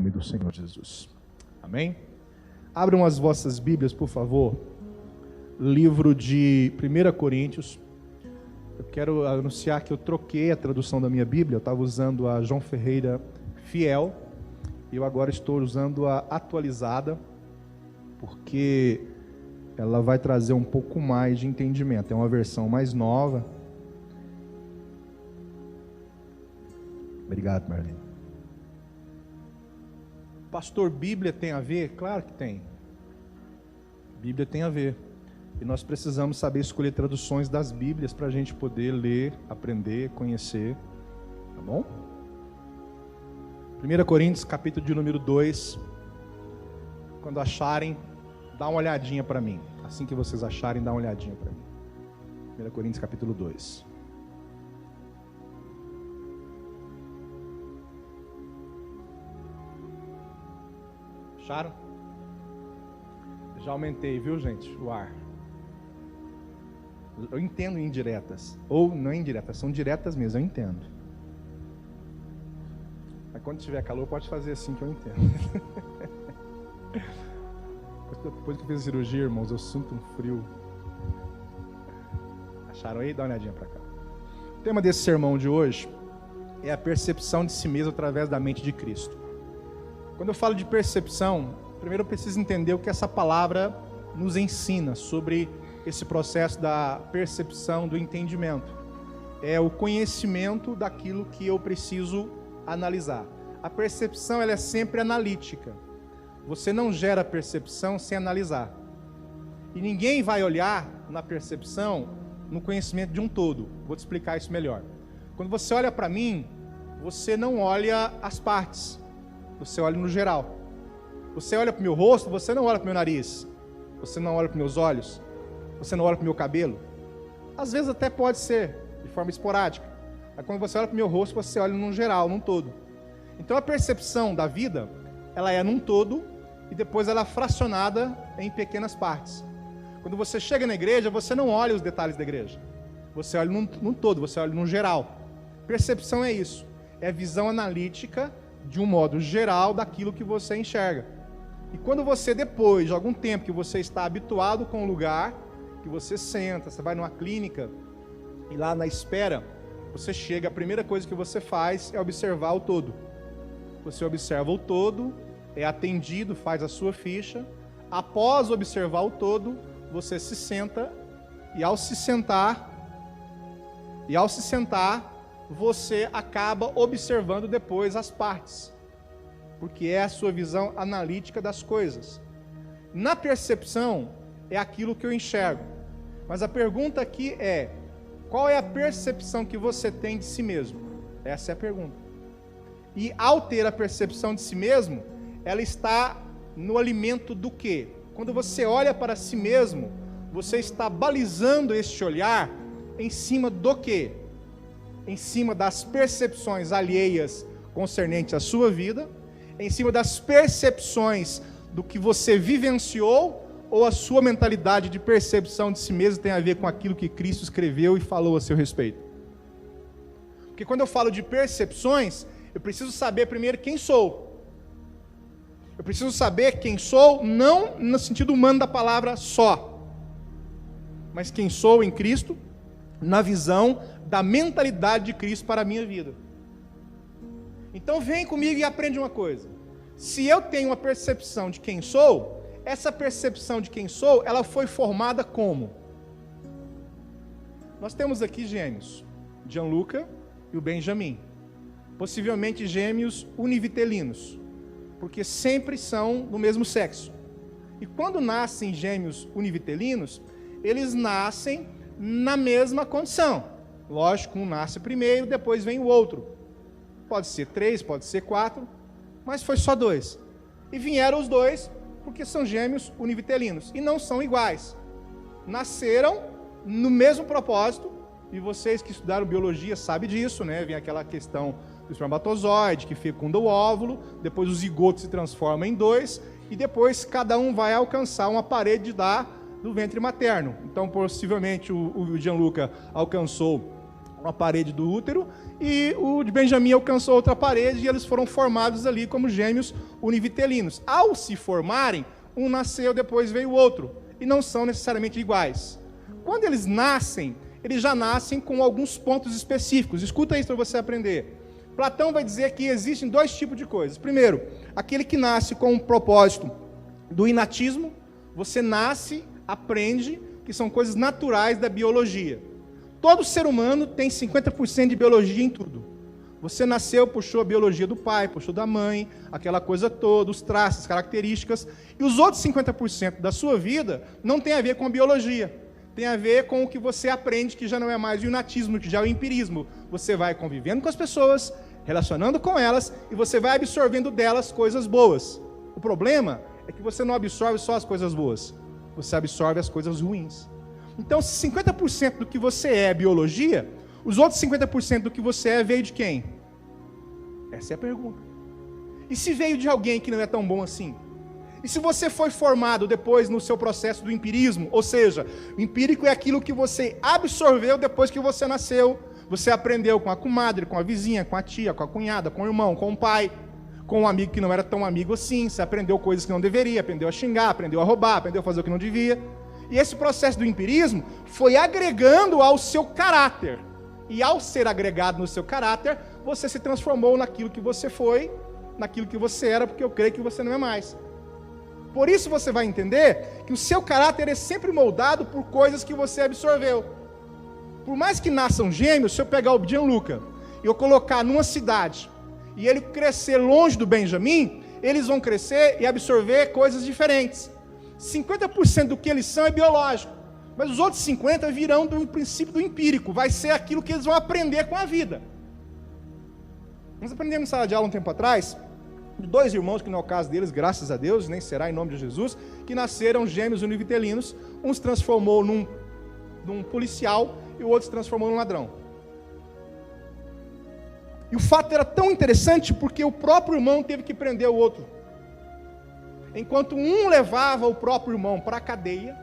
nome do Senhor Jesus. Amém? Abram as vossas Bíblias, por favor. Livro de 1 Coríntios. Eu quero anunciar que eu troquei a tradução da minha Bíblia. Eu estava usando a João Ferreira Fiel. E eu agora estou usando a atualizada, porque ela vai trazer um pouco mais de entendimento. É uma versão mais nova. Obrigado, Marlene. Pastor, Bíblia tem a ver? Claro que tem. Bíblia tem a ver. E nós precisamos saber escolher traduções das Bíblias para a gente poder ler, aprender, conhecer. Tá bom? 1 Coríntios, capítulo de número 2. Quando acharem, dá uma olhadinha para mim. Assim que vocês acharem, dá uma olhadinha para mim. 1 Coríntios, capítulo 2. Acharam? Já aumentei, viu, gente, o ar. Eu entendo indiretas. Ou não é indiretas, são diretas mesmo, eu entendo. Mas quando tiver calor, pode fazer assim que eu entendo. Depois que eu fiz a cirurgia, irmãos, eu sinto um frio. Acharam aí? Dá uma olhadinha para cá. O tema desse sermão de hoje é a percepção de si mesmo através da mente de Cristo. Quando eu falo de percepção, primeiro eu preciso entender o que essa palavra nos ensina sobre esse processo da percepção, do entendimento. É o conhecimento daquilo que eu preciso analisar. A percepção, ela é sempre analítica. Você não gera percepção sem analisar. E ninguém vai olhar na percepção no conhecimento de um todo. Vou te explicar isso melhor. Quando você olha para mim, você não olha as partes. Você olha no geral. Você olha para o meu rosto, você não olha para o meu nariz. Você não olha para os meus olhos. Você não olha para o meu cabelo. Às vezes até pode ser, de forma esporádica. Mas quando você olha para o meu rosto, você olha num geral, num todo. Então a percepção da vida, ela é num todo e depois ela é fracionada em pequenas partes. Quando você chega na igreja, você não olha os detalhes da igreja. Você olha num todo, você olha num geral. Percepção é isso. É a visão analítica de um modo geral daquilo que você enxerga. E quando você, depois de algum tempo que você está habituado com o lugar, que você senta, você vai numa clínica e lá na espera, você chega, a primeira coisa que você faz é observar o todo. Você observa o todo, é atendido, faz a sua ficha. Após observar o todo, você se senta e ao se sentar, você acaba observando depois as partes, porque é a sua visão analítica das coisas. Na percepção, é aquilo que eu enxergo. Mas a pergunta aqui é: qual é a percepção que você tem de si mesmo? Essa é a pergunta. E ao ter a percepção de si mesmo, ela está no alimento do quê? Quando você olha para si mesmo, você está balizando este olhar em cima do quê? Em cima das percepções alheias concernentes à sua vida, em cima das percepções do que você vivenciou, ou a sua mentalidade de percepção de si mesmo tem a ver com aquilo que Cristo escreveu e falou a seu respeito. Porque quando eu falo de percepções, eu preciso saber primeiro quem sou. Eu preciso saber quem sou, não no sentido humano da palavra só, mas quem sou em Cristo, na visão da mentalidade de Cristo para a minha vida. Então vem comigo e aprende uma coisa. Se eu tenho uma percepção de quem sou, essa percepção de quem sou, ela foi formada como? Nós temos aqui gêmeos, Gianluca e o Benjamin. Possivelmente gêmeos univitelinos, porque sempre são do mesmo sexo. E quando nascem gêmeos univitelinos, eles nascem na mesma condição. Lógico, um nasce primeiro, depois vem o outro. Pode ser 3, pode ser 4, mas foi só 2. E vieram os 2 porque são gêmeos univitelinos e não são iguais. Nasceram no mesmo propósito, e vocês que estudaram biologia sabem disso, né? Vem aquela questão do espermatozoide que fecunda o óvulo, depois o zigoto se transforma em 2, e depois cada um vai alcançar uma parede do ventre materno. Então, possivelmente, o Gianluca alcançou uma parede do útero, e o de Benjamim alcançou outra parede, e eles foram formados ali como gêmeos univitelinos. Ao se formarem, um nasceu, depois veio o outro, e não são necessariamente iguais. Quando eles nascem, eles já nascem com alguns pontos específicos. Escuta isso para você aprender. Platão vai dizer que existem dois tipos de coisas. Primeiro, aquele que nasce com o propósito do inatismo. Você nasce, aprende, que são coisas naturais da biologia. Todo ser humano tem 50% de biologia em tudo. Você nasceu, puxou a biologia do pai, puxou da mãe, aquela coisa toda, os traços, as características. E os outros 50% da sua vida não tem a ver com a biologia. Tem a ver com o que você aprende, que já não é mais o inatismo, que já é o empirismo. Você vai convivendo com as pessoas, relacionando com elas, e você vai absorvendo delas coisas boas. O problema é que você não absorve só as coisas boas. Você absorve as coisas ruins. Então, se 50% do que você é biologia, os outros 50% do que você é veio de quem? Essa é a pergunta. E se veio de alguém que não é tão bom assim? E se você foi formado depois no seu processo do empirismo, ou seja, o empírico é aquilo que você absorveu depois que você nasceu, você aprendeu com a comadre, com a vizinha, com a tia, com a cunhada, com o irmão, com o pai, com um amigo que não era tão amigo assim, você aprendeu coisas que não deveria, aprendeu a xingar, aprendeu a roubar, aprendeu a fazer o que não devia. E esse processo do empirismo foi agregando ao seu caráter. E ao ser agregado no seu caráter, você se transformou naquilo que você foi, naquilo que você era, porque eu creio que você não é mais. Por isso você vai entender que o seu caráter é sempre moldado por coisas que você absorveu. Por mais que nasçam gêmeos, se eu pegar o Gianluca e eu colocar numa cidade, e ele crescer longe do Benjamim, eles vão crescer e absorver coisas diferentes. 50% do que eles são é biológico, mas os outros 50% virão do princípio do empírico, vai ser aquilo que eles vão aprender com a vida. Nós aprendemos em sala de aula um tempo atrás, de dois irmãos, que não é o caso deles, graças a Deus, nem será em nome de Jesus, que nasceram gêmeos univitelinos, um se transformou num policial e o outro se transformou num ladrão. E o fato era tão interessante porque o próprio irmão teve que prender o outro. Enquanto um levava o próprio irmão para a cadeia,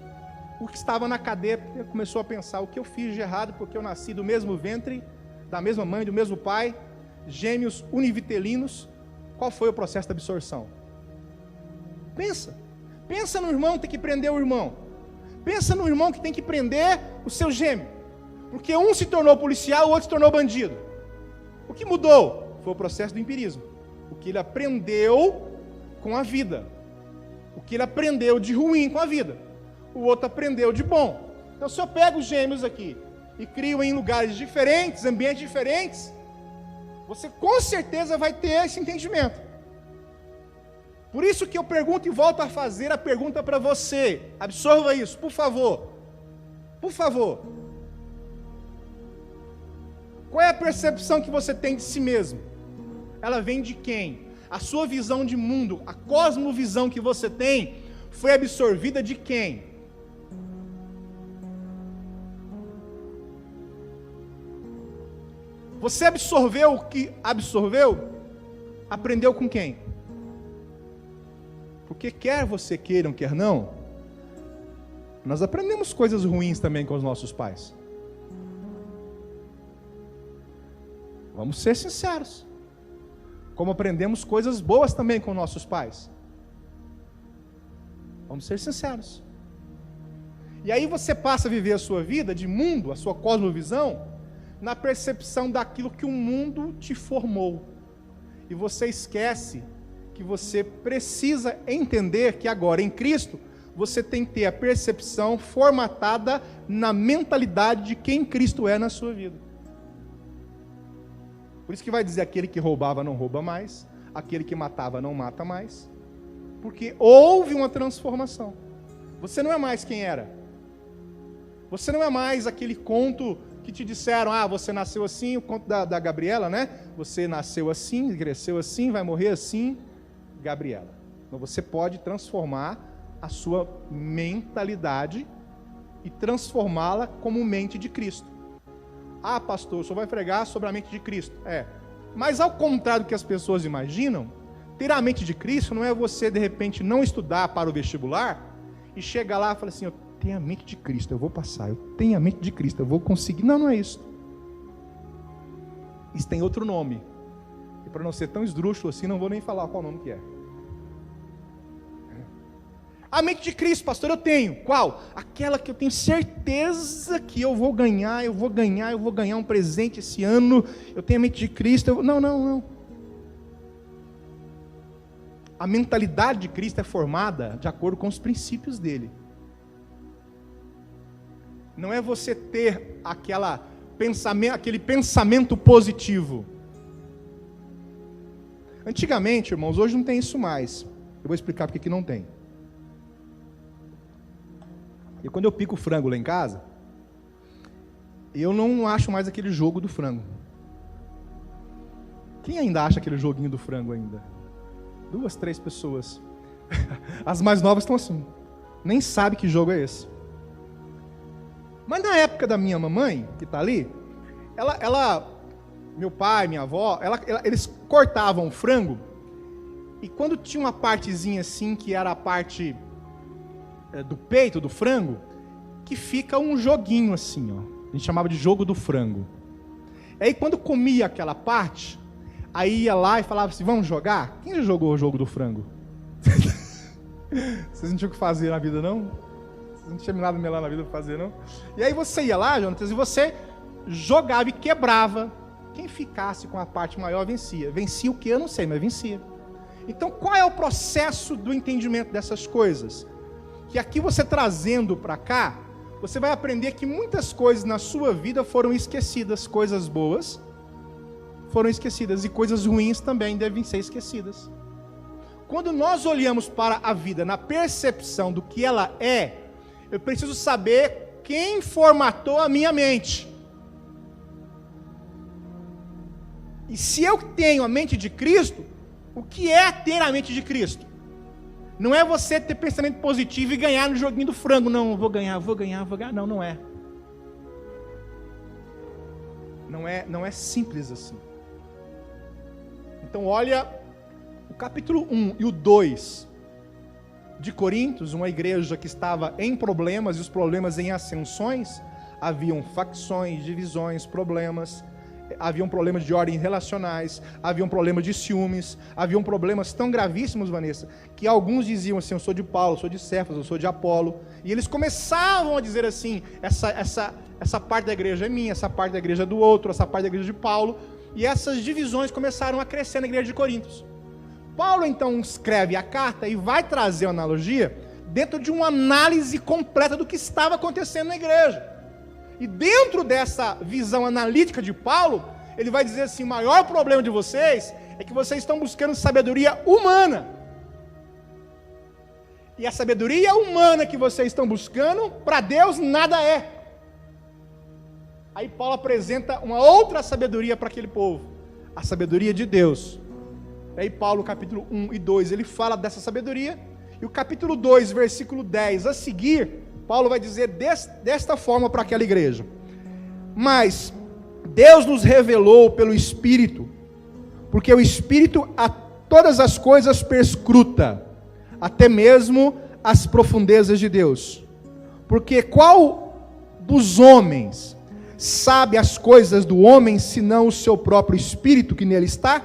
o que estava na cadeia começou a pensar: o que eu fiz de errado, porque eu nasci do mesmo ventre, da mesma mãe, do mesmo pai, gêmeos univitelinos. Qual foi o processo da absorção? Pensa no irmão que tem que prender o irmão. Pensa no irmão que tem que prender o seu gêmeo. Porque um se tornou policial, o outro se tornou bandido. O que mudou? Foi o processo do empirismo. O que ele aprendeu com a vida. O que ele aprendeu de ruim com a vida. O outro aprendeu de bom. Então, se eu pego os gêmeos aqui e crio em lugares diferentes, ambientes diferentes, você com certeza vai ter esse entendimento. Por isso que eu pergunto e volto a fazer a pergunta para você. Absorva isso, por favor. Por favor. Qual é a percepção que você tem de si mesmo? Ela vem de quem? A sua visão de mundo, a cosmovisão que você tem, foi absorvida de quem? Você absorveu o que absorveu? Aprendeu com quem? Porque quer você queiram, quer não, nós aprendemos coisas ruins também com os nossos pais. Vamos ser sinceros. Como aprendemos coisas boas também com nossos pais. Vamos ser sinceros. E aí você passa a viver a sua vida de mundo, a sua cosmovisão, na percepção daquilo que o mundo te formou. E você esquece que você precisa entender que agora em Cristo, você tem que ter a percepção formatada na mentalidade de quem Cristo é na sua vida. Por isso que vai dizer: aquele que roubava não rouba mais, aquele que matava não mata mais, porque houve uma transformação. Você não é mais quem era. Você não é mais aquele conto que te disseram: ah, você nasceu assim, o conto da Gabriela, né? Você nasceu assim, cresceu assim, vai morrer assim, Gabriela. Então você pode transformar a sua mentalidade e transformá-la como mente de Cristo. Ah, pastor, o senhor vai pregar sobre a mente de Cristo. Mas ao contrário do que as pessoas imaginam, ter a mente de Cristo não é você, de repente, não estudar para o vestibular e chegar lá e falar assim: eu tenho a mente de Cristo, eu vou passar. Eu tenho a mente de Cristo, eu vou conseguir. Não, não é isso. Isso tem outro nome. E para não ser tão esdrúxulo assim, não vou nem falar qual nome que é. A mente de Cristo, pastor, eu tenho. Qual? Aquela que eu tenho certeza que eu vou ganhar um presente esse ano. Eu tenho a mente de Cristo. Não. A mentalidade de Cristo é formada de acordo com os princípios dele. Não é você ter aquele pensamento positivo. Antigamente, irmãos, hoje não tem isso mais. Eu vou explicar porque que não tem. E quando eu pico o frango lá em casa, eu não acho mais aquele jogo do frango. Quem ainda acha aquele joguinho do frango ainda? 2, 3 pessoas. As mais novas estão assim. Nem sabe que jogo é esse. Mas na época da minha mamãe, que está ali, meu pai, minha avó, eles cortavam o frango, e quando tinha uma partezinha assim, que era a parte do peito do frango, que fica um joguinho assim, ó. A gente chamava de jogo do frango. E aí quando comia aquela parte, aí ia lá e falava assim, vamos jogar? Quem já jogou o jogo do frango? Vocês não tinham o que fazer na vida, não? Vocês não tinham nada melhor na vida para fazer, não? E aí você ia lá, Jonatas, e você jogava e quebrava. Quem ficasse com a parte maior vencia. Vencia o que? Eu não sei, mas vencia. Então qual é o processo do entendimento dessas coisas? Que aqui você trazendo para cá, você vai aprender que muitas coisas na sua vida foram esquecidas. Coisas boas foram esquecidas e coisas ruins também devem ser esquecidas. Quando nós olhamos para a vida na percepção do que ela é, eu preciso saber quem formatou a minha mente. E se eu tenho a mente de Cristo, o que é ter a mente de Cristo? Não é você ter pensamento positivo e ganhar no joguinho do frango. Não, vou ganhar. Não é. Não é simples assim. Então olha o capítulo 1 e o 2 de Coríntios, uma igreja que estava em problemas, e os problemas em ascensões. Haviam facções, divisões, problemas. Haviam problemas de ordem relacionais, haviam problemas de ciúmes, haviam problemas tão gravíssimos, Vanessa, que alguns diziam assim, eu sou de Paulo, eu sou de Cefas, eu sou de Apolo, e eles começavam a dizer assim, essa parte da igreja é minha, essa parte da igreja é do outro, essa parte da igreja é de Paulo, e essas divisões começaram a crescer na igreja de Coríntios. Paulo então escreve a carta e vai trazer uma analogia dentro de uma análise completa do que estava acontecendo na igreja. E dentro dessa visão analítica de Paulo, ele vai dizer assim, o maior problema de vocês é que vocês estão buscando sabedoria humana. E a sabedoria humana que vocês estão buscando, para Deus nada é. Aí Paulo apresenta uma outra sabedoria para aquele povo, a sabedoria de Deus. Aí Paulo, capítulo 1 e 2, ele fala dessa sabedoria, e o capítulo 2, versículo 10 a seguir, Paulo vai dizer desta forma para aquela igreja: mas Deus nos revelou pelo Espírito, porque o Espírito a todas as coisas perscruta, até mesmo as profundezas de Deus. Porque qual dos homens sabe as coisas do homem, senão o seu próprio Espírito que nele está?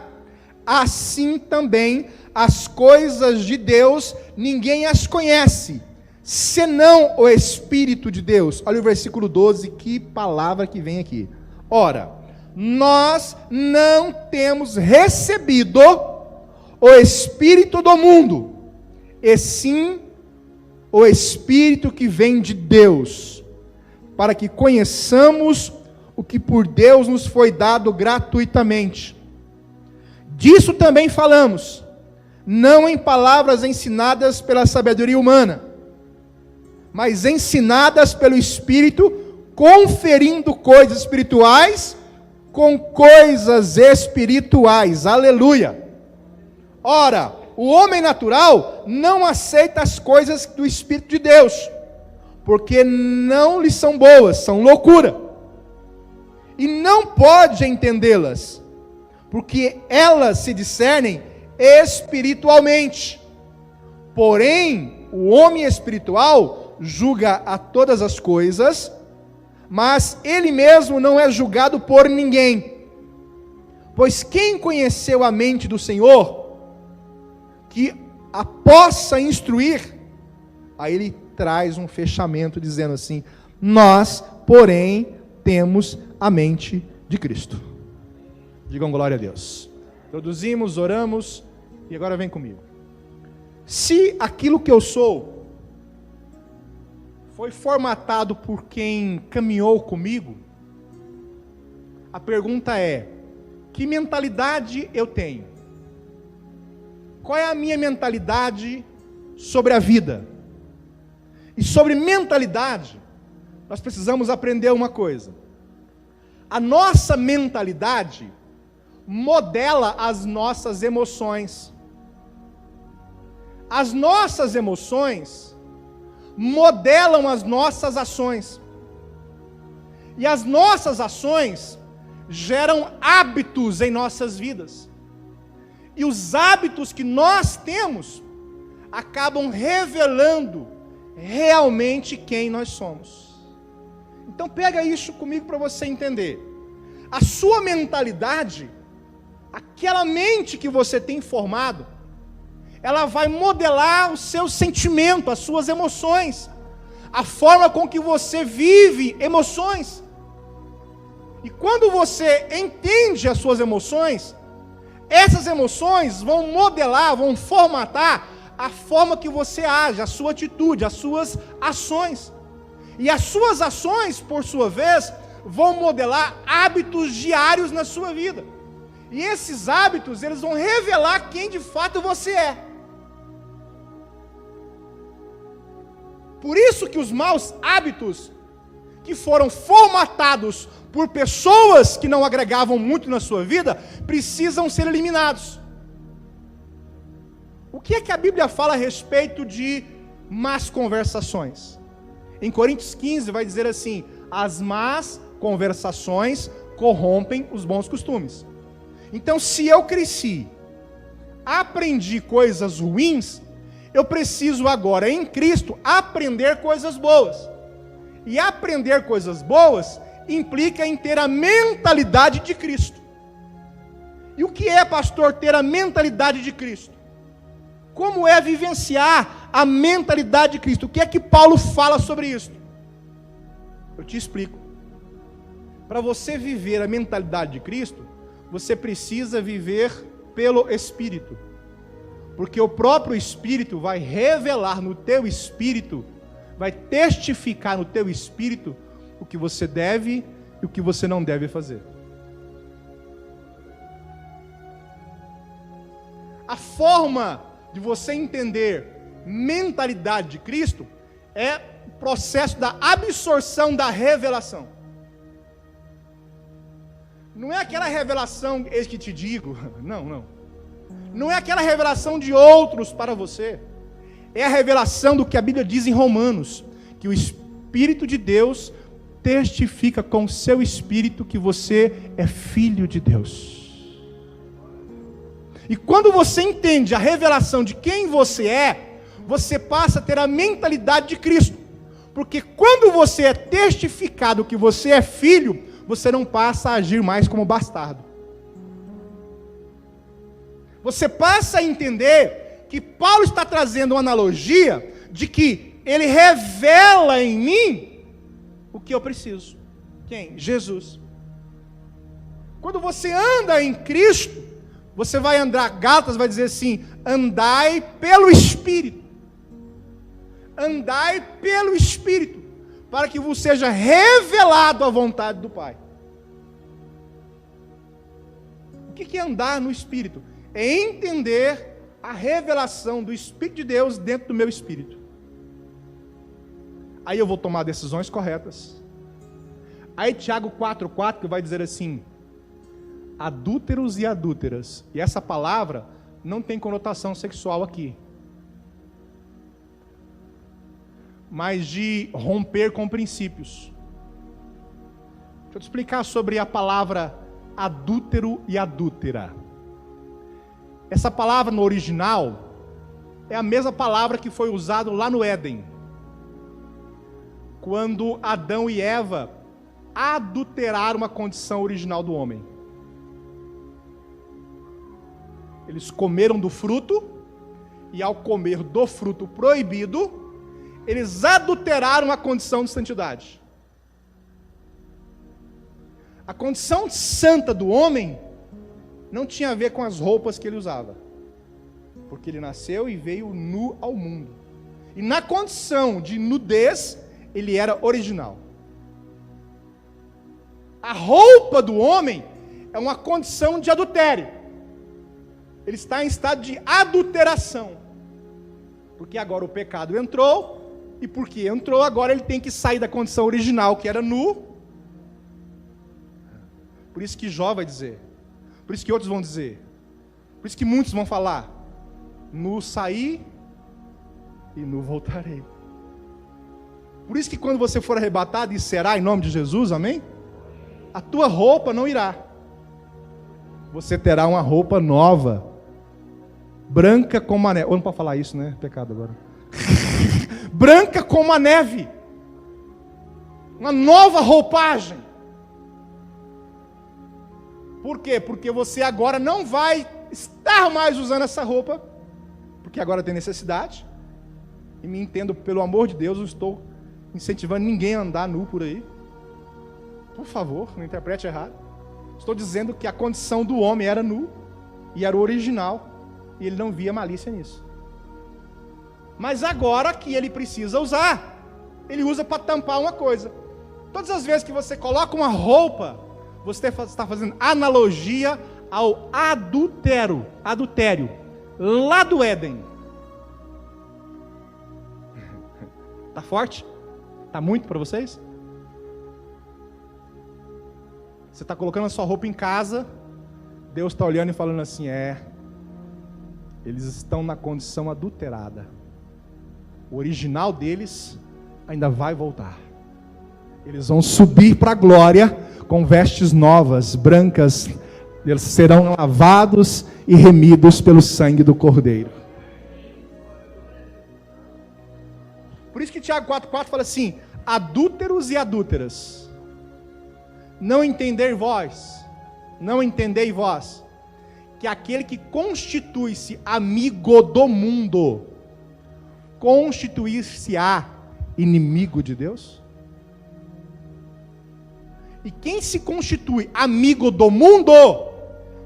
Assim também as coisas de Deus ninguém as conhece, senão o Espírito de Deus. Olha o versículo 12, que palavra que vem aqui. Ora, nós não temos recebido o Espírito do mundo, e sim o Espírito que vem de Deus, para que conheçamos o que por Deus nos foi dado gratuitamente. Disso também falamos, não em palavras ensinadas pela sabedoria humana, mas ensinadas pelo Espírito, conferindo coisas espirituais com coisas espirituais. Aleluia! Ora, o homem natural não aceita as coisas do Espírito de Deus, porque não lhe são boas, são loucura, e não pode entendê-las, porque elas se discernem espiritualmente. Porém, o homem espiritual julga a todas as coisas, mas ele mesmo não é julgado por ninguém. Pois quem conheceu a mente do Senhor, que a possa instruir, aí ele traz um fechamento dizendo assim: nós, porém, temos a mente de Cristo. Digam glória a Deus. Introduzimos, oramos, e agora vem comigo. Se aquilo que eu sou foi formatado por quem caminhou comigo, a pergunta é: que mentalidade eu tenho? Qual é a minha mentalidade sobre a vida? E sobre mentalidade, nós precisamos aprender uma coisa. A nossa mentalidade modela as nossas emoções. As nossas emoções modelam as nossas ações. E as nossas ações geram hábitos em nossas vidas. E os hábitos que nós temos acabam revelando realmente quem nós somos. Então pega isso comigo para você entender. A sua mentalidade, aquela mente que você tem formado, ela vai modelar o seu sentimento, as suas emoções, a forma com que você vive emoções. E quando você entende as suas emoções, essas emoções vão modelar, vão formatar a forma que você age, a sua atitude, as suas ações. E as suas ações, por sua vez, vão modelar hábitos diários na sua vida. E esses hábitos, eles vão revelar quem de fato você é. Por isso que os maus hábitos que foram formatados por pessoas que não agregavam muito na sua vida, precisam ser eliminados. O que é que a Bíblia fala a respeito de más conversações? Em Coríntios 15 vai dizer assim: as más conversações corrompem os bons costumes. Então, se eu cresci, aprendi coisas ruins, eu preciso agora, em Cristo, aprender coisas boas. E aprender coisas boas implica em ter a mentalidade de Cristo. E o que é, pastor, ter a mentalidade de Cristo? Como é vivenciar a mentalidade de Cristo? O que é que Paulo fala sobre isso? Eu te explico. Para você viver a mentalidade de Cristo, você precisa viver pelo Espírito. Porque o próprio Espírito vai revelar no teu espírito, vai testificar no teu espírito o que você deve e o que você não deve fazer. A forma de você entender mentalidade de Cristo é o processo da absorção da revelação. Não é aquela revelação, eis que te digo, não. Não é aquela revelação de outros para você. É a revelação do que a Bíblia diz em Romanos, que o Espírito de Deus testifica com o seu Espírito que você é filho de Deus. E quando você entende a revelação de quem você é, você passa a ter a mentalidade de Cristo. Porque quando você é testificado que você é filho, você não passa a agir mais como bastardo. Você passa a entender que Paulo está trazendo uma analogia de que ele revela em mim o que eu preciso. Quem? Jesus. Quando você anda em Cristo, você vai andar, Gálatas vai dizer assim: andai pelo Espírito. Andai pelo Espírito, para que vos seja revelado a vontade do Pai. O que é andar no Espírito? É entender a revelação do Espírito de Deus dentro do meu espírito. Aí eu vou tomar decisões corretas. Aí Tiago 4,4 que vai dizer assim: adúlteros e adúlteras. E essa palavra não tem conotação sexual aqui, mas de romper com princípios. Deixa eu te explicar sobre a palavra adúltero e adúltera. Essa palavra no original é a mesma palavra que foi usada lá no Éden, quando Adão e Eva adulteraram a condição original do homem. Eles comeram do fruto, e ao comer do fruto proibido, eles adulteraram a condição de santidade. A condição santa do homem não tinha a ver com as roupas que ele usava, porque ele nasceu e veio nu ao mundo. E na condição de nudez, ele era original. A roupa do homem é uma condição de adultério. Ele está em estado de adulteração. Porque agora o pecado entrou, e porque entrou, agora ele tem que sair da condição original, que era nu. Por isso que Jó vai dizer, por isso que outros vão dizer, por isso que muitos vão falar: nu saí e nu voltarei. Por isso que quando você for arrebatado, e será em nome de Jesus, amém? A tua roupa não irá. Você terá uma roupa nova, branca como a neve. Ou não pode falar isso, né? Pecado agora. Branca como a neve. Uma nova roupagem. Por quê? Porque você agora não vai estar mais usando essa roupa, porque agora tem necessidade. E me entendo, pelo amor de Deus, eu estou incentivando ninguém a andar nu por aí. Por favor, não interprete errado. Estou dizendo que a condição do homem era nu, e era o original, e ele não via malícia nisso. Mas agora que ele precisa usar, ele usa para tampar uma coisa. Todas as vezes que você coloca uma roupa, você está fazendo analogia ao adultério, lá do Éden. Tá forte? Tá muito para vocês? Você está colocando a sua roupa em casa, Deus está olhando e falando assim: eles estão na condição adulterada. O original deles ainda vai voltar. Eles vão subir para a glória com vestes novas, brancas. Eles serão lavados e remidos pelo sangue do Cordeiro. Por isso que Tiago 4,4 fala assim: adúlteros e adúlteras, não entendei vós, que aquele que constitui-se amigo do mundo, constituir-se-á inimigo de Deus? E quem se constitui amigo do mundo,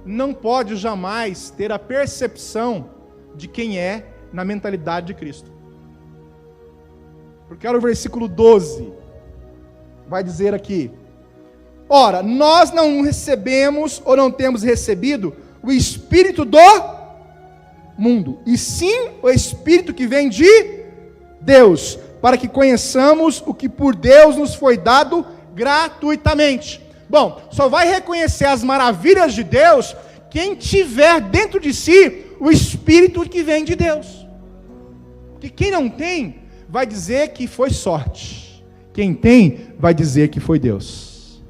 não pode jamais ter a percepção de quem é na mentalidade de Cristo. Porque olha o versículo 12, vai dizer aqui: ora, nós não recebemos ou não temos recebido o Espírito do mundo, e sim o Espírito que vem de Deus, para que conheçamos o que por Deus nos foi dado gratuitamente. Bom, só vai reconhecer as maravilhas de Deus quem tiver dentro de si o Espírito que vem de Deus. Porque quem não tem, vai dizer que foi sorte. Quem tem, vai dizer que foi Deus.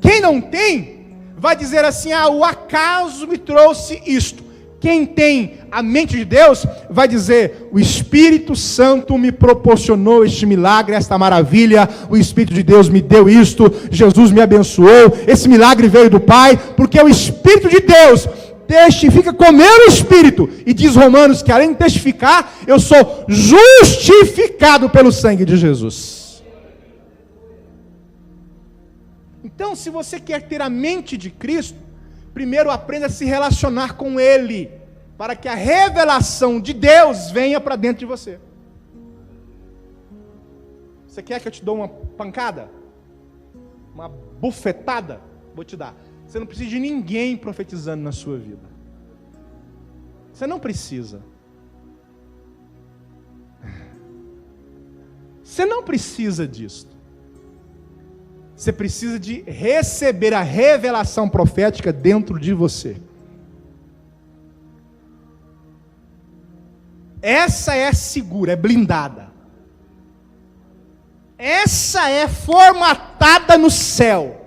Quem não tem, vai dizer assim: o acaso me trouxe isto. Quem tem a mente de Deus, vai dizer: o Espírito Santo me proporcionou este milagre, esta maravilha, o Espírito de Deus me deu isto, Jesus me abençoou, esse milagre veio do Pai, porque o Espírito de Deus testifica com o meu Espírito, e diz Romanos que além de testificar, eu sou justificado pelo sangue de Jesus. Então, se você quer ter a mente de Cristo, primeiro aprenda a se relacionar com Ele, para que a revelação de Deus venha para dentro de você. Você quer que eu te dou uma pancada? Uma bufetada? Vou te dar. Você não precisa de ninguém profetizando na sua vida. Você não precisa. Você não precisa disso. Você precisa de receber a revelação profética dentro de você. Essa é segura, é blindada. Essa é formatada no céu.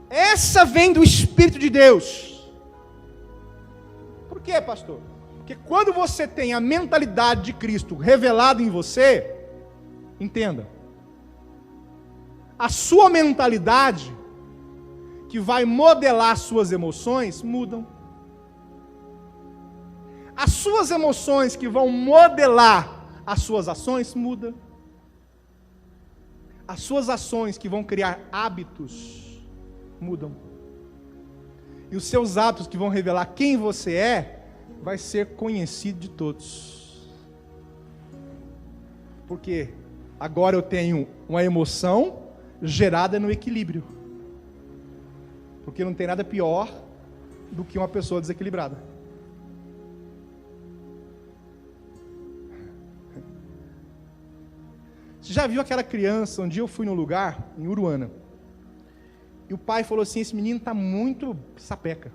Essa vem do Espírito de Deus. Por quê, pastor? Porque quando você tem a mentalidade de Cristo revelada em você, entenda, a sua mentalidade, que vai modelar suas emoções, mudam. As suas emoções que vão modelar as suas ações, mudam. As suas ações que vão criar hábitos, mudam. E os seus hábitos que vão revelar quem você é, vai ser conhecido de todos. Porque agora eu tenho uma emoção gerada no equilíbrio. Porque não tem nada pior do que uma pessoa desequilibrada. Você já viu aquela criança? Um dia eu fui num lugar, em Uruana, e o pai falou assim: esse menino está muito sapeca.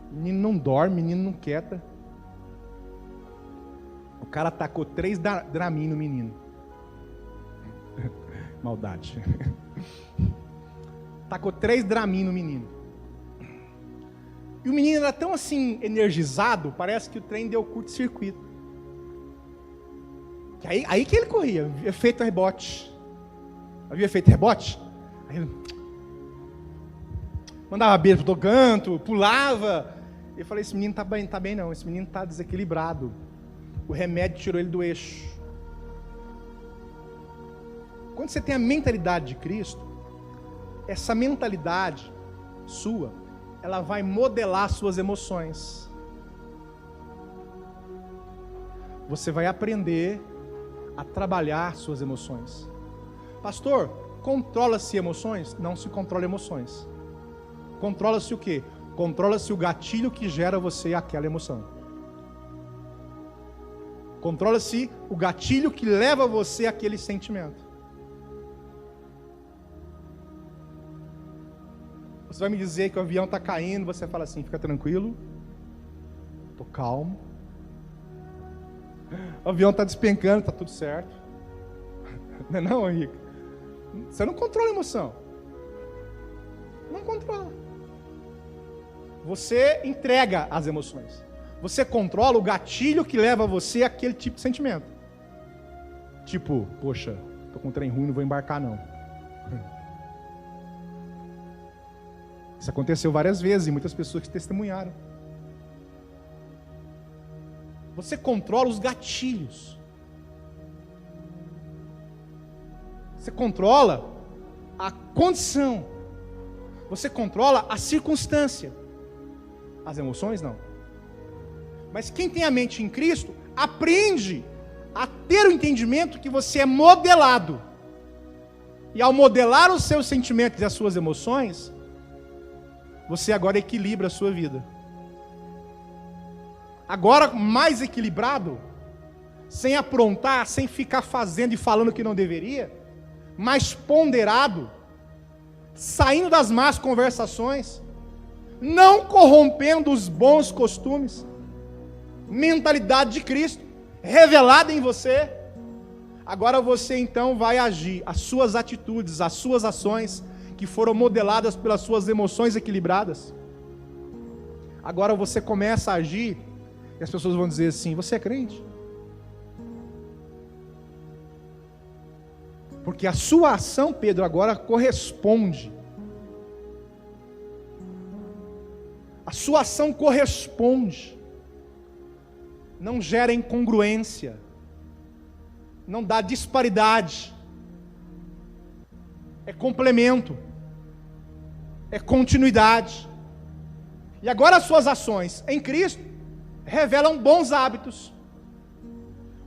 O menino não dorme, o menino não quieta. O cara tacou 3 Dramin no menino. Maldade. Tacou 3 Dramin no menino. E o menino era tão assim energizado, parece que o trem deu curto-circuito. Aí que ele corria, efeito rebote. Havia efeito rebote? Aí ele mandava beijo pro canto, pulava. Eu falei: esse menino tá bem não, esse menino tá desequilibrado. O remédio tirou ele do eixo. Quando você tem a mentalidade de Cristo, essa mentalidade sua, ela vai modelar suas emoções. Você vai aprender a trabalhar suas emoções. Pastor, controla-se emoções? Não se controla emoções. Controla-se o quê? Controla-se o gatilho que gera você aquela emoção. Controla-se o gatilho que leva você àquele sentimento. Você vai me dizer que o avião está caindo, você fala assim: fica tranquilo, estou calmo. O avião está despencando, está tudo certo. Não é não, Henrique? Você não controla a emoção. Não controla. Você entrega as emoções. Você controla o gatilho que leva você àquele tipo de sentimento. Tipo, poxa, estou com um trem ruim, não vou embarcar não. Isso aconteceu várias vezes e muitas pessoas que testemunharam. Você controla os gatilhos. Você controla a condição. Você controla a circunstância. As emoções não. Mas quem tem a mente em Cristo, aprende a ter o entendimento que você é modelado. E ao modelar os seus sentimentos e as suas emoções, você agora equilibra a sua vida. Agora mais equilibrado, sem aprontar, sem ficar fazendo e falando o que não deveria, mais ponderado, saindo das más conversações, não corrompendo os bons costumes, mentalidade de Cristo, revelada em você. Agora você então vai agir, as suas atitudes, as suas ações, que foram modeladas pelas suas emoções equilibradas. Agora você começa a agir, e as pessoas vão dizer assim: você é crente? Porque a sua ação, Pedro, agora corresponde. A sua ação corresponde. Não gera incongruência. Não dá disparidade. É complemento. É continuidade. E agora as suas ações em Cristo revelam bons hábitos.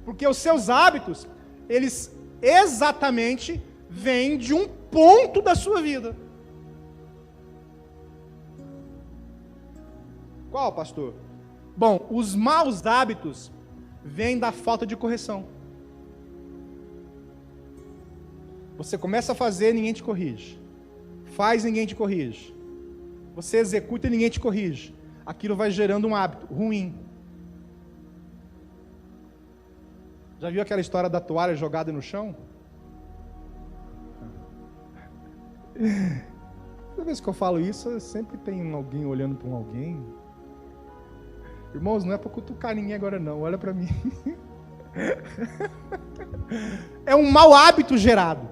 Porque os seus hábitos, eles exatamente vêm de um ponto da sua vida. Qual, pastor? Bom, os maus hábitos vêm da falta de correção. Você começa a fazer, ninguém te corrige. Faz, ninguém te corrige. Você executa e ninguém te corrige. Aquilo vai gerando um hábito ruim. Já viu aquela história da toalha jogada no chão? Toda vez que eu falo isso, sempre tem alguém olhando para alguém. Irmãos, não é para cutucar ninguém agora não, olha para mim. É um mau hábito gerado,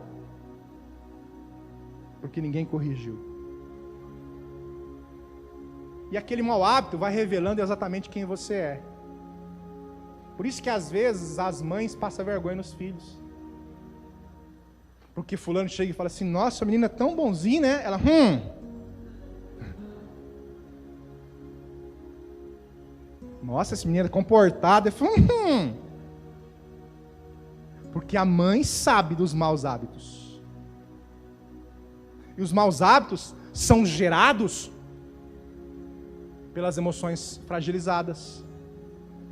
porque ninguém corrigiu. E aquele mau hábito vai revelando exatamente quem você é. Por isso que às vezes as mães passam vergonha nos filhos. Porque fulano chega e fala assim, nossa, a menina é tão bonzinha, né? Ela, Nossa, essa menina é comportada. Eu falo, Porque a mãe sabe dos maus hábitos. E os maus hábitos são gerados pelas emoções fragilizadas,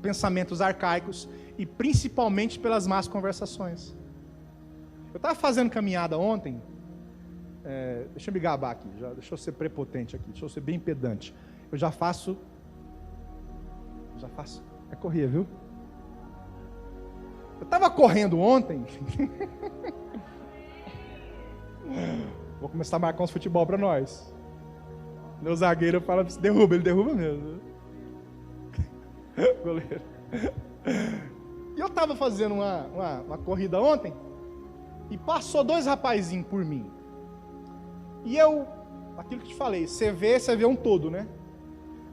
pensamentos arcaicos e principalmente pelas más conversações. Eu estava fazendo caminhada ontem, deixa eu me gabar aqui, deixa eu ser prepotente aqui, deixa eu ser bem pedante. Eu já faço, é correr, viu? Eu estava correndo ontem, vou começar a marcar uns futebol para nós. Meu zagueiro fala, derruba, ele derruba mesmo. Goleiro. E eu estava fazendo uma corrida ontem, e passou 2 rapazinhos por mim. E eu, aquilo que eu te falei, você vê um todo, né?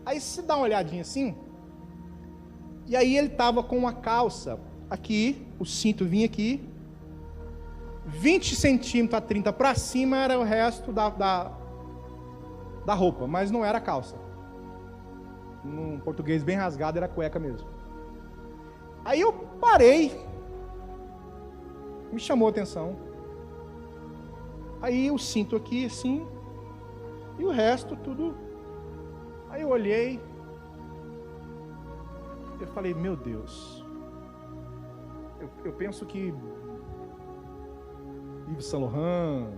Aí você dá uma olhadinha assim, e aí ele estava com uma calça aqui, o cinto vinha aqui, 20 centímetros a 30 para cima era o resto da roupa, mas não era calça. Num português bem rasgado, era cueca mesmo. Aí eu parei, me chamou a atenção. Aí o cinto aqui assim, e o resto tudo. Aí eu olhei, eu falei, meu Deus, eu penso que Yves Saint Laurent,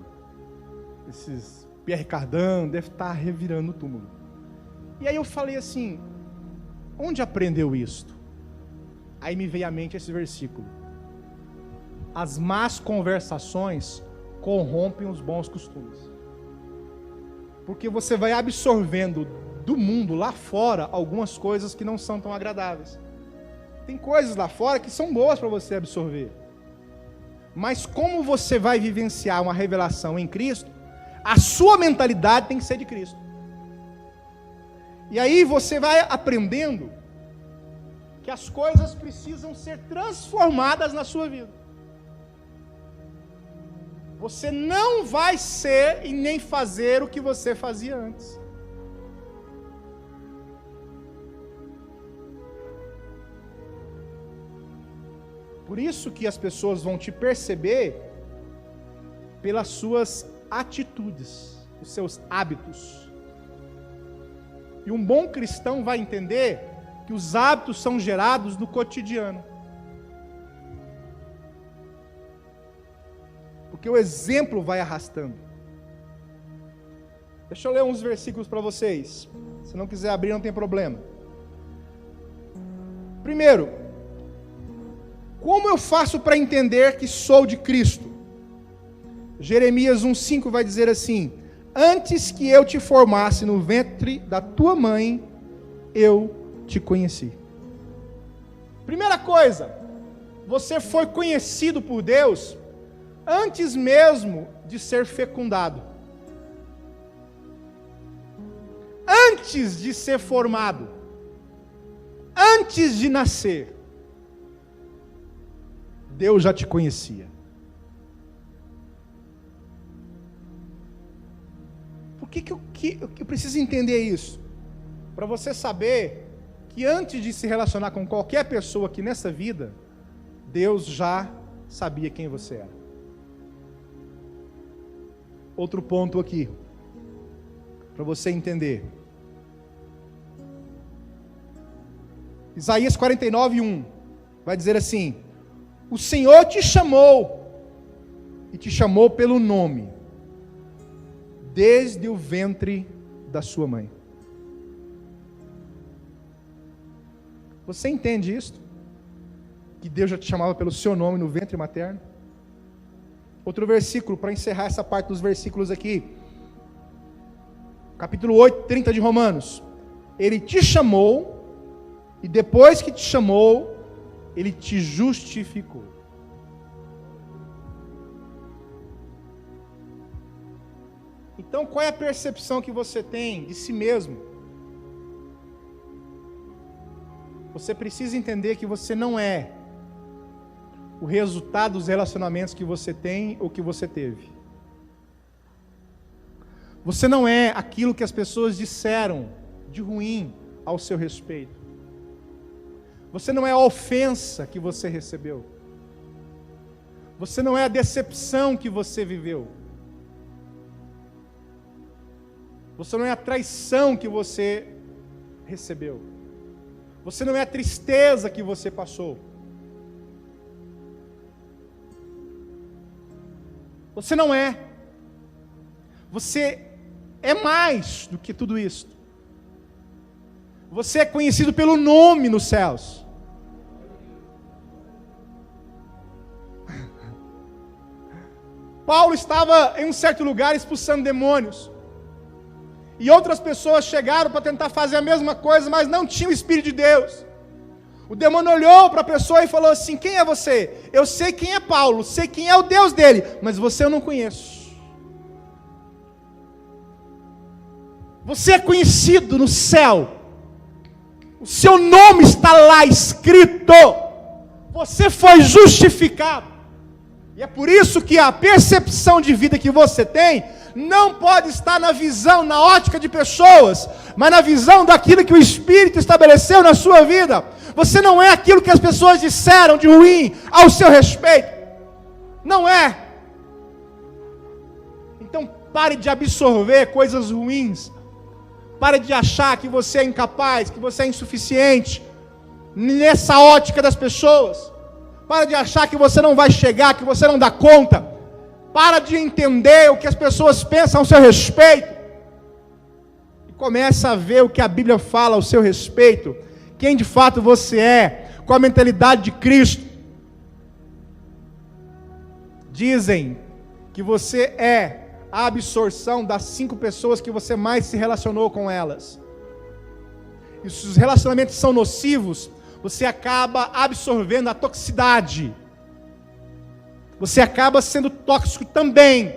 esses Pierre Cardin, deve estar revirando o túmulo. E aí eu falei assim, onde aprendeu isto? Aí me veio à mente esse versículo. As más conversações corrompem os bons costumes. Porque você vai absorvendo do mundo lá fora algumas coisas que não são tão agradáveis. Tem coisas lá fora que são boas para você absorver. Mas como você vai vivenciar uma revelação em Cristo, a sua mentalidade tem que ser de Cristo. E aí você vai aprendendo que as coisas precisam ser transformadas na sua vida. Você não vai ser e nem fazer o que você fazia antes. Por isso que as pessoas vão te perceber pelas suas atitudes, os seus hábitos. E um bom cristão vai entender que os hábitos são gerados no cotidiano. Porque o exemplo vai arrastando. Deixa eu ler uns versículos para vocês. Se não quiser abrir, não tem problema. Primeiro, como eu faço para entender que sou de Cristo? Jeremias 1,5 vai dizer assim: antes que eu te formasse no ventre da tua mãe, eu te conheci. Primeira coisa, você foi conhecido por Deus antes mesmo de ser fecundado. Antes de ser formado. Antes de nascer. Deus já te conhecia. Por que eu preciso entender isso? Para você saber que antes de se relacionar com qualquer pessoa aqui nessa vida, Deus já sabia quem você era. Outro ponto aqui, para você entender. Isaías 49:1 vai dizer assim: o Senhor te chamou, e te chamou pelo nome, desde o ventre da sua mãe. Você entende isso? Que Deus já te chamava pelo seu nome no ventre materno? Outro versículo, para encerrar essa parte dos versículos aqui. Capítulo 8, 30 de Romanos. Ele te chamou, e depois que te chamou, Ele te justificou. Então, qual é a percepção que você tem de si mesmo? você precisa entender que você não é o resultado dos relacionamentos que você tem ou que você teve. Você não é aquilo que as pessoas disseram de ruim ao seu respeito. Você não é a ofensa que você recebeu. Você não é a decepção que você viveu. Você não é a traição que você recebeu. Você não é a tristeza que você passou. Você não é. Você é mais do que tudo isso. Você é conhecido pelo nome nos céus. Paulo estava em um certo lugar expulsando demônios. E outras pessoas chegaram para tentar fazer a mesma coisa, mas não tinham o Espírito de Deus. O demônio olhou para a pessoa e falou assim: quem é você? Eu sei quem é Paulo, sei quem é o Deus dele, mas você eu não conheço. Você é conhecido no céu. O seu nome está lá escrito. Você foi justificado. E é por isso que a percepção de vida que você tem não pode estar na visão, na ótica de pessoas, mas na visão daquilo que o Espírito estabeleceu na sua vida. Você não é aquilo que as pessoas disseram de ruim ao seu respeito. Não é. Então pare de absorver coisas ruins. Pare de achar que você é incapaz, que você é insuficiente, nessa ótica das pessoas. Para de achar que você não vai chegar, que você não dá conta. Para de entender o que as pessoas pensam ao seu respeito. E começa a ver o que a Bíblia fala ao seu respeito. Quem de fato você é, com a mentalidade de Cristo. Dizem que você é a absorção das 5 pessoas que você mais se relacionou com elas. E se os relacionamentos são nocivos, você acaba absorvendo a toxicidade. Você acaba sendo tóxico também.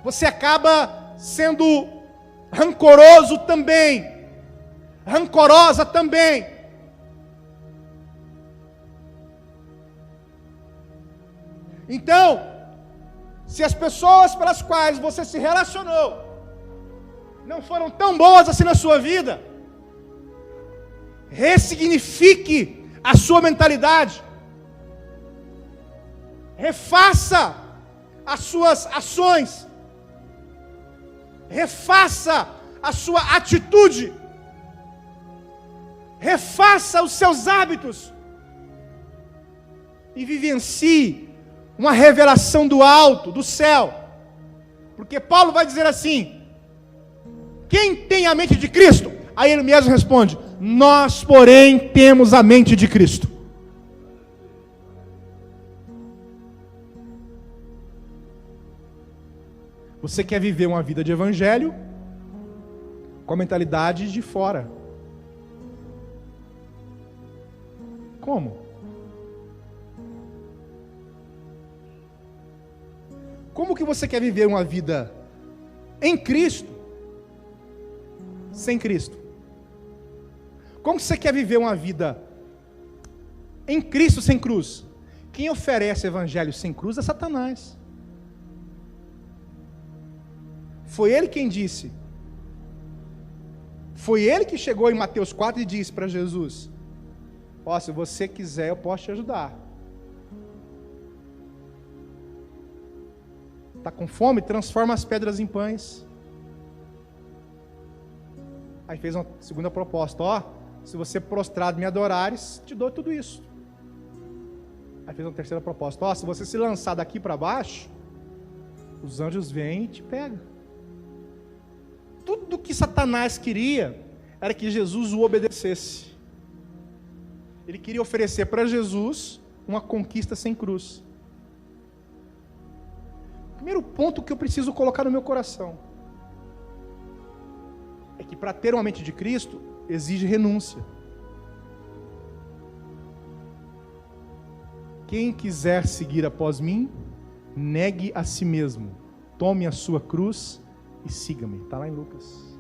Você acaba sendo rancoroso também. Rancorosa também. Então, se as pessoas pelas quais você se relacionou não foram tão boas assim na sua vida, ressignifique a sua mentalidade, refaça as suas ações, refaça a sua atitude, refaça os seus hábitos e vivencie uma revelação do alto, do céu. Porque Paulo vai dizer assim: quem tem a mente de Cristo? Aí ele mesmo responde: nós, porém, temos a mente de Cristo. Você quer viver uma vida de evangelho com a mentalidade de fora. Como? Como que você quer viver uma vida em Cristo sem Cristo? Como que você quer viver uma vida em Cristo sem cruz? Quem oferece evangelho sem cruz é Satanás. Foi ele quem disse. Foi ele que chegou em Mateus 4 e disse para Jesus: ó, se você quiser eu posso te ajudar. Está com fome? Transforma as pedras em pães. Aí fez uma segunda proposta: ó, se você prostrado me adorares, te dou tudo isso. Aí fez uma terceira proposta: ó, se você se lançar daqui para baixo, os anjos vêm e te pegam. Tudo que Satanás queria era que Jesus o obedecesse. Ele queria oferecer para Jesus uma conquista sem cruz. Primeiro ponto que eu preciso colocar no meu coração é que para ter uma mente de Cristo exige renúncia. Quem quiser seguir após mim, negue a si mesmo, tome a sua cruz e siga-me. Está lá em Lucas.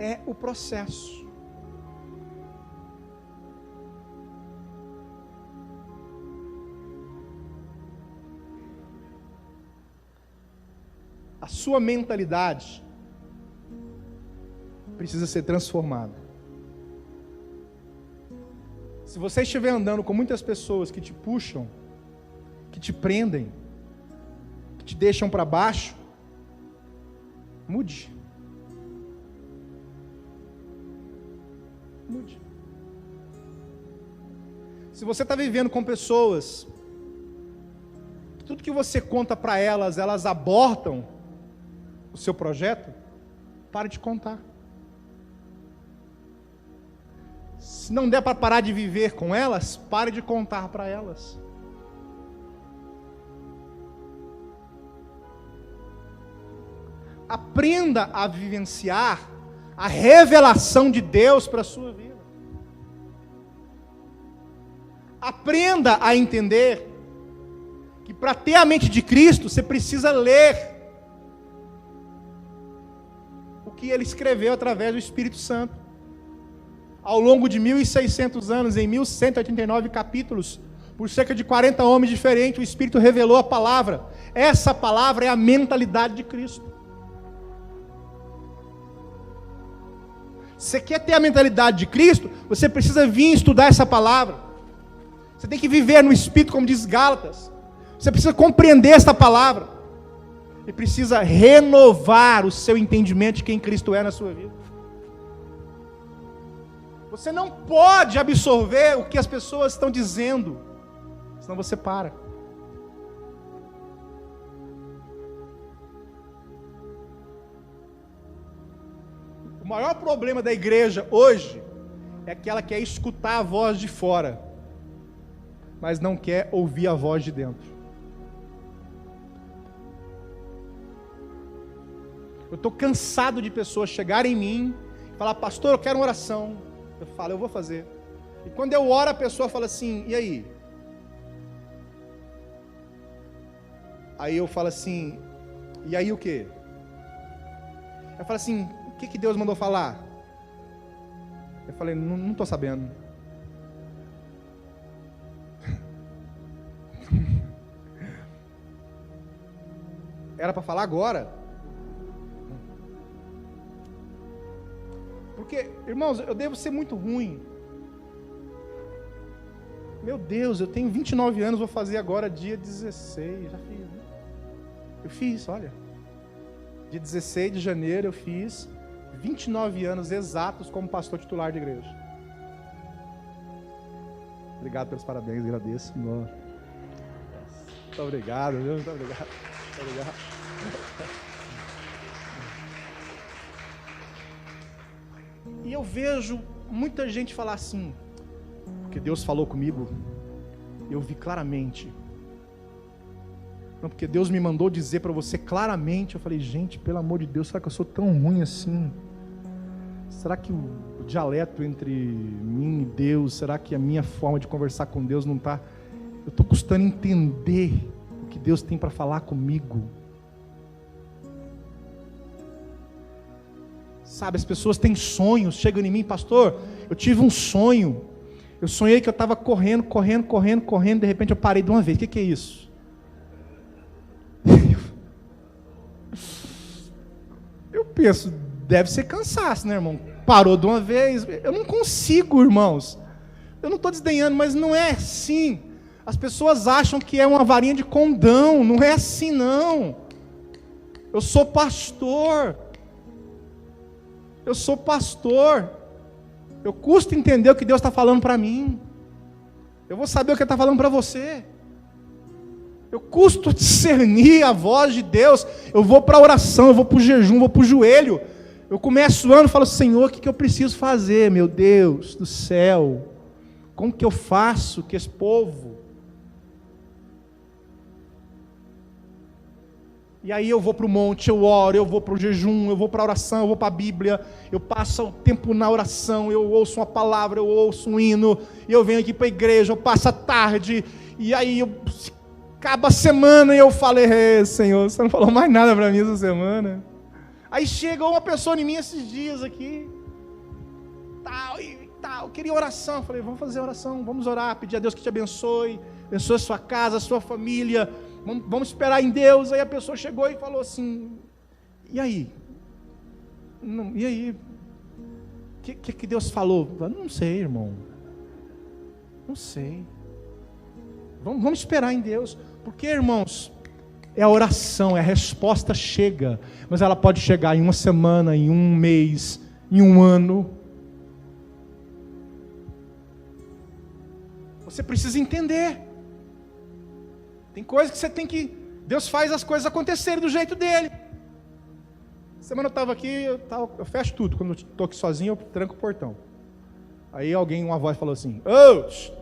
é o processo. A sua mentalidade precisa ser transformada. Se você estiver andando com muitas pessoas que te puxam, que te prendem, que te deixam para baixo, mude. Mude. Se você está vivendo com pessoas, tudo que você conta para elas, elas abortam o seu projeto, pare de contar. Se não der para parar de viver com elas, pare de contar para elas. Aprenda a vivenciar a revelação de Deus para a sua vida. Aprenda a entender que para ter a mente de Cristo, você precisa ler o que Ele escreveu através do Espírito Santo. Ao longo de 1.600 anos, em 1.189 capítulos, por cerca de 40 homens diferentes, o Espírito revelou a palavra. Essa palavra é a mentalidade de Cristo. Você quer ter a mentalidade de Cristo? Você precisa vir estudar essa palavra. Você tem que viver no Espírito, como diz Gálatas. Você precisa compreender essa palavra. E precisa renovar o seu entendimento de quem Cristo é na sua vida. Você não pode absorver o que as pessoas estão dizendo, senão você para. O maior problema da igreja hoje é que ela quer escutar a voz de fora, mas não quer ouvir a voz de dentro. Eu estou cansado de pessoas chegarem em mim e falar: pastor, eu quero uma oração. Eu falo: eu vou fazer. E quando eu oro, a pessoa fala assim: e aí? Aí eu falo assim: e aí o quê? Eu falo assim: o que Deus mandou falar? Eu falei: não estou sabendo. Era para falar agora? Porque, irmãos, eu devo ser muito ruim. Meu Deus, eu tenho 29 anos, vou fazer agora dia 16. Já fiz, né? Eu fiz, olha. Dia 16 de janeiro eu fiz 29 anos exatos como pastor titular de igreja. Obrigado pelos parabéns, agradeço. Muito obrigado, viu? Muito obrigado. Muito obrigado. E eu vejo muita gente falar assim: porque Deus falou comigo, eu vi claramente. Não, porque Deus me mandou dizer para você claramente. Eu falei: gente, pelo amor de Deus, será que eu sou tão ruim assim? Será que o dialeto entre mim e Deus, será que a minha forma de conversar com Deus não está... Eu estou custando entender o que Deus tem para falar comigo. Sabe, as pessoas têm sonhos, chegam em mim: pastor, eu tive um sonho. Eu sonhei que eu estava correndo, de repente eu parei de uma vez. O que é isso? Eu penso, deve ser cansaço, né, irmão? Parou de uma vez. Eu não consigo, irmãos. Eu não estou desdenhando, mas não é assim. As pessoas acham que é uma varinha de condão. Não é assim, não. Eu sou pastor. Eu sou pastor. Eu custo entender o que Deus está falando para mim. Eu vou saber o que Ele está falando para você. Eu custo discernir a voz de Deus. Eu vou para a oração, eu vou para o jejum, eu vou para o joelho. Eu começo o ano e falo: Senhor, o que eu preciso fazer, meu Deus do céu? Como que eu faço que esse povo... E aí eu vou para o monte, eu oro, eu vou para o jejum, eu vou para a oração, eu vou para a Bíblia, eu passo o tempo na oração, eu ouço uma palavra, eu ouço um hino, e eu venho aqui para a igreja, eu passo a tarde, e aí acaba a semana e eu falo: Senhor, você não falou mais nada para mim essa semana. Aí chegou uma pessoa em mim esses dias aqui, tal, queria oração. Eu falei, vamos fazer oração, vamos orar, pedir a Deus que te abençoe a sua casa, a sua família, vamos esperar em Deus. Aí a pessoa chegou e falou assim, e aí? E aí? O que Deus falou? Eu não sei, irmão, não sei. Vamos esperar em Deus, porque, irmãos, é a oração, a resposta chega, mas ela pode chegar em uma semana, em um mês, em um ano. Você precisa entender. Tem coisas que você tem que... Deus faz as coisas acontecerem do jeito dele. Semana eu estava aqui, eu fecho tudo. Quando eu estou aqui sozinho, eu tranco o portão. Aí uma voz falou assim,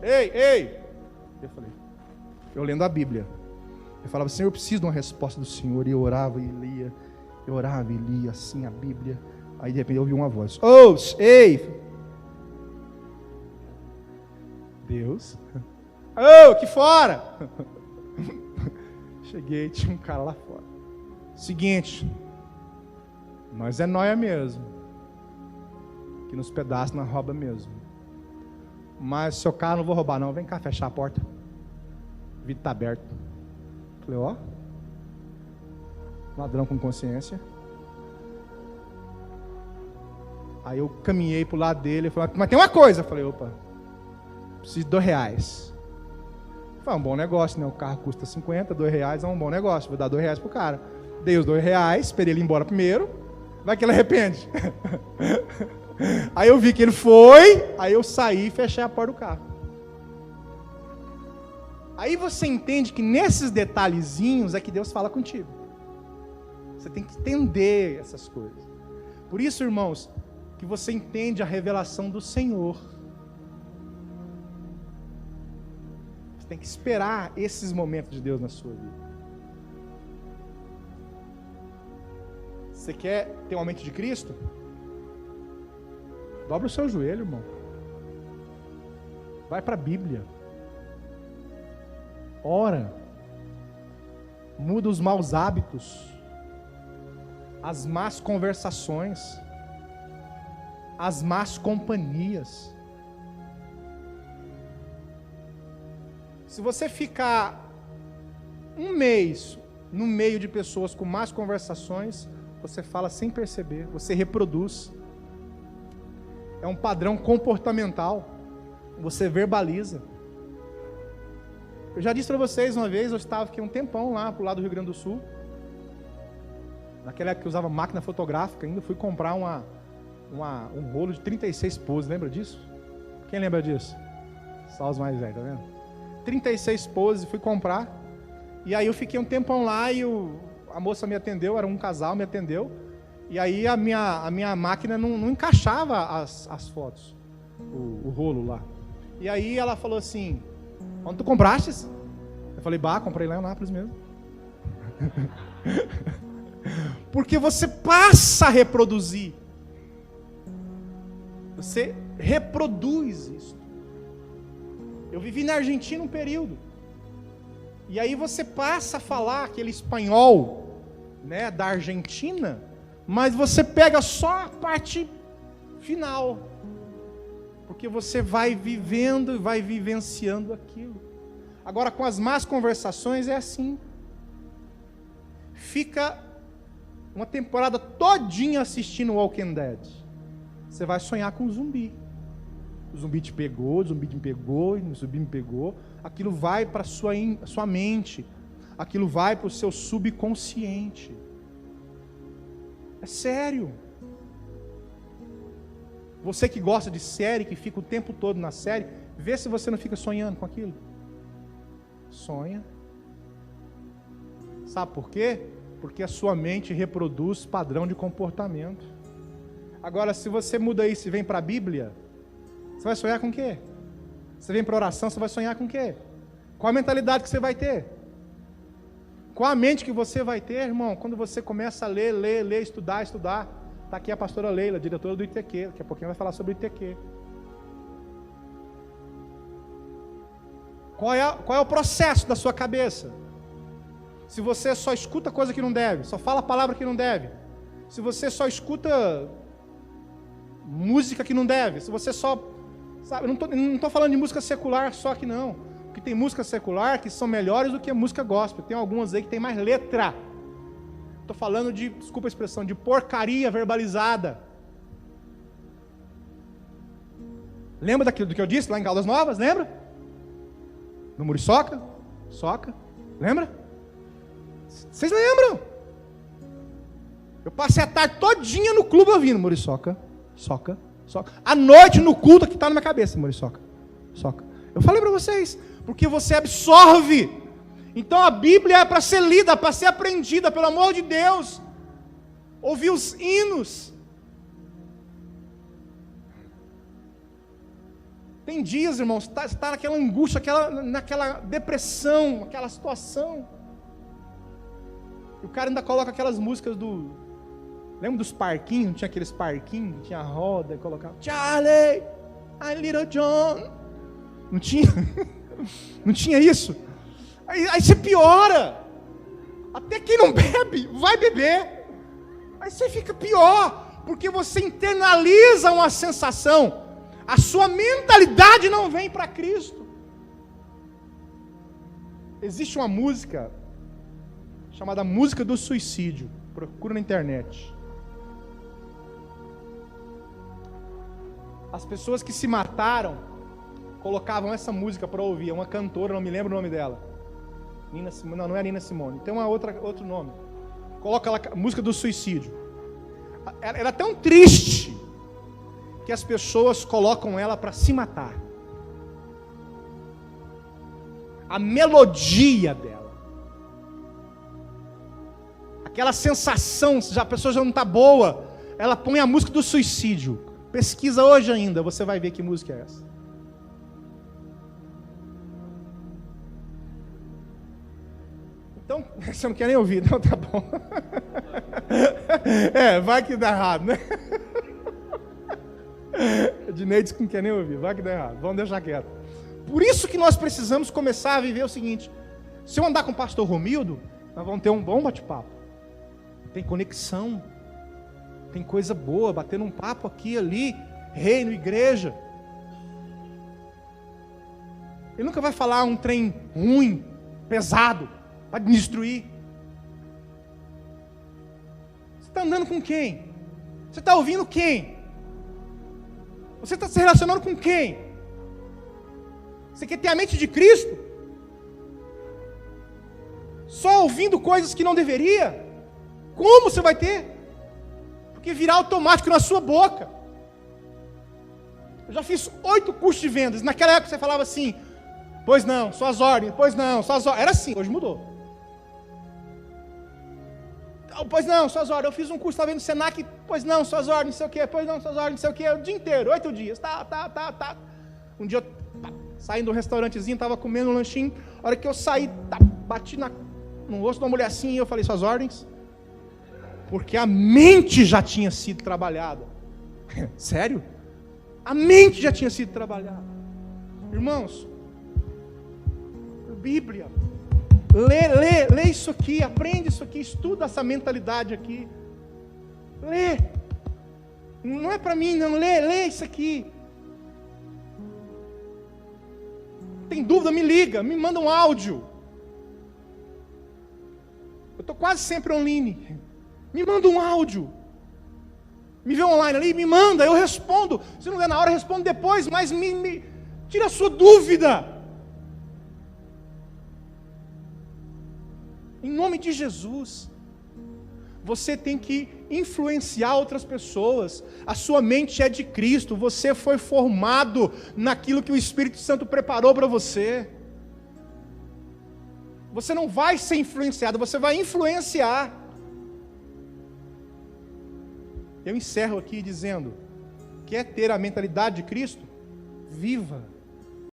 ei. Eu lendo a Bíblia. Eu falava assim, eu preciso de uma resposta do Senhor. E eu orava e lia. Eu orava e lia assim a Bíblia. Aí de repente eu ouvi uma voz. Ei! Deus. Aqui fora! Cheguei, tinha um cara lá fora. Seguinte. Nós é nóia mesmo. Que nos pedaços nós rouba mesmo. Mas seu carro não vou roubar não. Vem cá fechar a porta. O vidro está aberto. Falei, ladrão com consciência. Aí eu caminhei pro lado dele e falei, mas tem uma coisa. Eu falei, opa, preciso de R$2. Foi um bom negócio, né? O carro custa 50, R$2 é um bom negócio. Vou dar R$2 pro cara. Dei os R$2, esperei ele ir embora primeiro. Vai que ele arrepende. Aí eu vi que ele foi, aí eu saí e fechei a porta do carro. Aí você entende que nesses detalhezinhos é que Deus fala contigo. Você tem que entender essas coisas. Por isso, irmãos, que você entende a revelação do Senhor. Você tem que esperar esses momentos de Deus na sua vida. Você quer ter uma mente de Cristo? Dobra o seu joelho, irmão. Vai para a Bíblia. Ora. Muda os maus hábitos. As más conversações. As más companhias. Se você ficar um mês no meio de pessoas com más conversações, você fala sem perceber, você reproduz. É um padrão comportamental. Você verbaliza. Eu já disse para vocês uma vez, eu estava aqui um tempão lá pro lado do Rio Grande do Sul. Naquela época que eu usava máquina fotográfica ainda, fui comprar um rolo de 36 poses, lembra disso? Quem lembra disso? Só os mais velhos, tá vendo? 36 poses, fui comprar. E aí eu fiquei um tempão lá e a moça me atendeu, era um casal, me atendeu. E aí a minha máquina não encaixava as fotos, o rolo lá. E aí ela falou assim, onde tu compraste? Eu falei, comprei lá em Anápolis mesmo. Porque você passa a reproduzir. Você reproduz isso. Eu vivi na Argentina um período. E aí você passa a falar aquele espanhol, né, da Argentina, mas você pega só a parte final. Porque você vai vivendo e vai vivenciando aquilo. Agora, com as más conversações é assim. Fica uma temporada todinha assistindo Walking Dead. Você vai sonhar com um zumbi. O zumbi te pegou, o zumbi me pegou, o zumbi me pegou. Aquilo vai para a sua mente. Aquilo vai para o seu subconsciente. É sério. Você que gosta de série, que fica o tempo todo na série, vê se você não fica sonhando com aquilo. Sonha. Sabe por quê? Porque a sua mente reproduz padrão de comportamento. Agora, se você muda isso e vem para a Bíblia, você vai sonhar com o quê? Você vem para a oração, você vai sonhar com o quê? Qual a mentalidade que você vai ter? Qual a mente que você vai ter, irmão? Quando você começa a ler, estudar. Está aqui a pastora Leila, diretora do ITQ. Daqui a pouquinho vai falar sobre o ITQ. Qual é o processo da sua cabeça? Se você só escuta coisa que não deve, só fala a palavra que não deve, se você só escuta música que não deve, se você só... Sabe, eu não estou falando de música secular só que não. Porque tem música secular que são melhores do que a música gospel. Tem algumas aí que tem mais letra. Estou falando de, desculpa a expressão, de porcaria verbalizada. Lembra daquilo do que eu disse lá em Caldas Novas? Lembra? No Muriçoca? Soca? Lembra? Vocês lembram? Eu passei a tarde todinha no clube ouvindo Muriçoca, soca, soca. À noite no culto que está na minha cabeça, Muriçoca, soca. Eu falei para vocês, porque você absorve. Então a Bíblia é para ser lida, para ser aprendida, pelo amor de Deus. Ouvir os hinos. Tem dias, irmãos, está naquela angústia, naquela depressão, aquela situação. E o cara ainda coloca aquelas músicas do... Lembra dos parquinhos? Tinha aqueles parquinhos, tinha a roda, e colocava Charlie, I'm Little John. Não tinha? Não tinha isso? Aí você piora. Até quem não bebe, vai beber. Aí você fica pior, porque você internaliza uma sensação. A sua mentalidade não vem para Cristo. Existe uma música chamada Música do Suicídio. Procura na internet. As pessoas que se mataram colocavam essa música para ouvir. Uma cantora, não me lembro o nome dela. Não é Nina Simone. Tem outro nome. Coloca lá, Música do Suicídio. Ela é tão triste que as pessoas colocam ela para se matar. A melodia dela, aquela sensação, a pessoa já não está boa, ela põe a música do suicídio. Pesquisa hoje ainda, você vai ver que música é essa. Então, você não quer nem ouvir, não, tá bom. Vai que dá errado, né? Edneide não quer nem ouvir, vai que dá errado, vamos deixar quieto. Por isso que nós precisamos começar a viver o seguinte: se eu andar com o pastor Romildo, nós vamos ter um bom bate-papo. Tem conexão, tem coisa boa, batendo um papo aqui, ali, reino, igreja. Ele nunca vai falar um trem ruim, pesado, para destruir. Você está andando com quem? Você está ouvindo quem? Você está se relacionando com quem? Você quer ter a mente de Cristo? Só ouvindo coisas que não deveria? Como você vai ter? Porque virá automático na sua boca. Eu já fiz 8 cursos de vendas. Naquela época você falava assim: pois não, suas ordens, pois não, suas ordens. Era assim, hoje mudou. Pois não, suas ordens. Eu fiz um curso, estava no Senac, pois não, suas ordens, não sei o quê, pois não, suas ordens, não sei o quê, o dia inteiro, 8 dias, tá. Um dia eu saindo do restaurantezinho, estava comendo um lanchinho, a hora que eu saí, bati no rosto de uma mulher assim, e eu falei: suas ordens? Porque a mente já tinha sido trabalhada. Sério? A mente já tinha sido trabalhada. Irmãos, Bíblia, lê isso aqui, aprende isso aqui, estuda essa mentalidade aqui. Lê. Não é para mim não, lê isso aqui. Tem dúvida, me liga, me manda um áudio. Eu estou quase sempre online. Me manda um áudio. Me vê online ali, me manda, eu respondo. Se não der na hora, eu respondo depois, mas me tira a sua dúvida. Em nome de Jesus. Você tem que influenciar outras pessoas. A sua mente é de Cristo. Você foi formado naquilo que o Espírito Santo preparou para você. Você não vai ser influenciado, você vai influenciar. Eu encerro aqui dizendo: quer ter a mentalidade de Cristo? Viva!